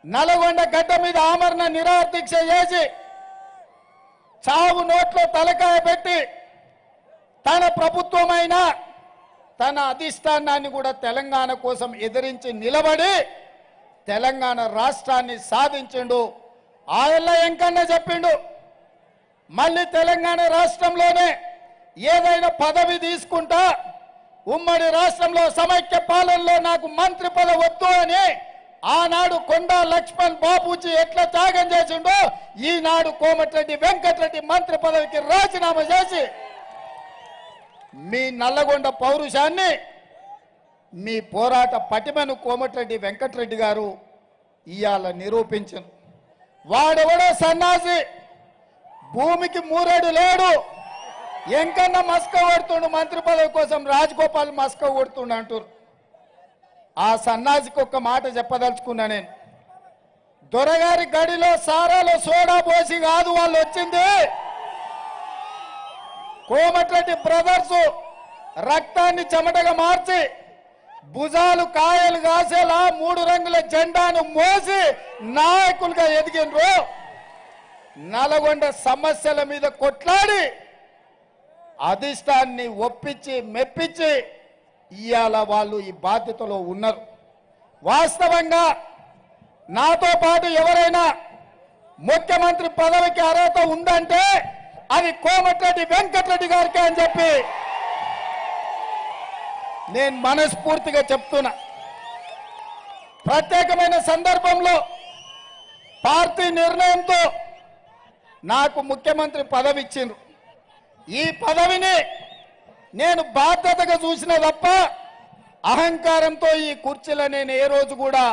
నల్గొండ గడ్డ మీద ఆమరణ నిరాహార దీక్ష చేసి చావు నోట్లో తలకాయ పెట్టి తన ప్రభుత్వమైన తన అధిష్టానాన్ని కూడా తెలంగాణ కోసం ఎదిరించి నిలబడి తెలంగాణ రాష్ట్రాన్ని సాధించిండు. ఆయల్ల ఎంకన్న చెప్పిండు, మళ్ళీ తెలంగాణ రాష్ట్రంలోనే ఏదైనా పదవి తీసుకుంటా, ఉమ్మడి రాష్ట్రంలో సమైక్య పాలనలో నాకు మంత్రి పదవి వద్దు అని ఆనాడు కొండా లక్ష్మణ్ బాబూజీ ఎట్లా త్యాగం చేసిండో ఈనాడు కోమటిరెడ్డి వెంకటరెడ్డి మంత్రి పదవికి రాజీనామా చేసి మీ నల్లగొండ పౌరుషాన్ని, మీ పోరాట పటిమను కోమటిరెడ్డి వెంకటరెడ్డి గారు ఇవాళ నిరూపించను. వాడెవడో సన్నాసి, భూమికి మూరేడు లేడు, ఎంకన్నా మస్క కొడుతుండు మంత్రి పదవి కోసం, రాజగోపాల్ మస్క కొడుతుండు అంటారు. ఆ సన్నాసికి ఒక్క మాట చెప్పదలుచుకున్నా నేను. దొరగారి గడిలో సారాలో సోడా పోసి కాదు వాళ్ళు వచ్చింది. కోమటిరెడ్డి బ్రదర్స్ రక్తాన్ని చెమటగా మార్చి భుజాలు కాయలు కాసేలా 3 రంగుల జెండాను మోసి నాయకులుగా ఎదిగినరు. నల్గొండ సమస్యల మీద కొట్లాడి అధిష్టాన్ని ఒప్పించి మెప్పించి ఇవాళ వాళ్ళు ఈ బాధ్యతలో ఉన్నారు. వాస్తవంగా నాతో పాటు ఎవరైనా ముఖ్యమంత్రి పదవికి అర్హత ఉందంటే అది కోమటిరెడ్డి వెంకటరెడ్డి గారికి అని చెప్పి నేను మనస్ఫూర్తిగా చెప్తున్నా. ప్రత్యేకమైన సందర్భంలో పార్టీ నిర్ణయంతో నాకు ముఖ్యమంత్రి పదవి ఇచ్చిండ్రు. ఈ పదవిని నేను బాధ్యతగా చూసిన తప్ప అహంకారంతో ఈ కుర్చీలో నేను ఏ రోజు కూడా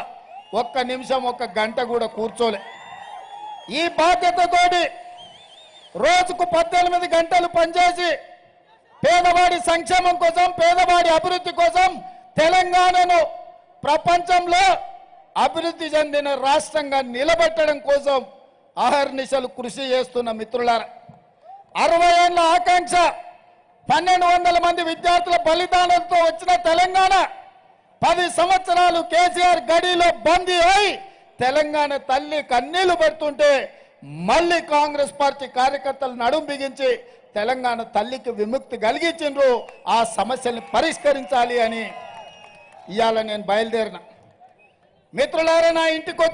ఒక్క నిమిషం ఒక్క గంట కూడా కూర్చోలే. ఈ బాధ్యతతోటి రోజుకు 18 గంటలు పనిచేసి పేదవాడి సంక్షేమం కోసం, పేదవాడి అభివృద్ధి కోసం తెలంగాణను ప్రపంచంలో అభివృద్ధి చెందిన రాష్ట్రంగా నిలబెట్టడం కోసం అహర్నిశలు కృషి చేస్తున్న మిత్రులారా, 60 ఏళ్ల ఆకాంక్ష, 1200 మంది విద్యార్థుల బలిదానంతో వచ్చిన తెలంగాణ 10 సంవత్సరాలు కేసీఆర్ గడిలో బందీ అయి తెలంగాణ తల్లి కన్నీళ్లు పెడుతుంటే మళ్ళీ కాంగ్రెస్ పార్టీ కార్యకర్తలు నడుం బిగించి తెలంగాణ తల్లికి విముక్తి కలిగించిండ్రు. ఆ సమస్యల్ని పరిష్కరించాలి అని ఇవాళ నేను బయలుదేరిన. మిత్రులారా, నా ఇంటికి వచ్చి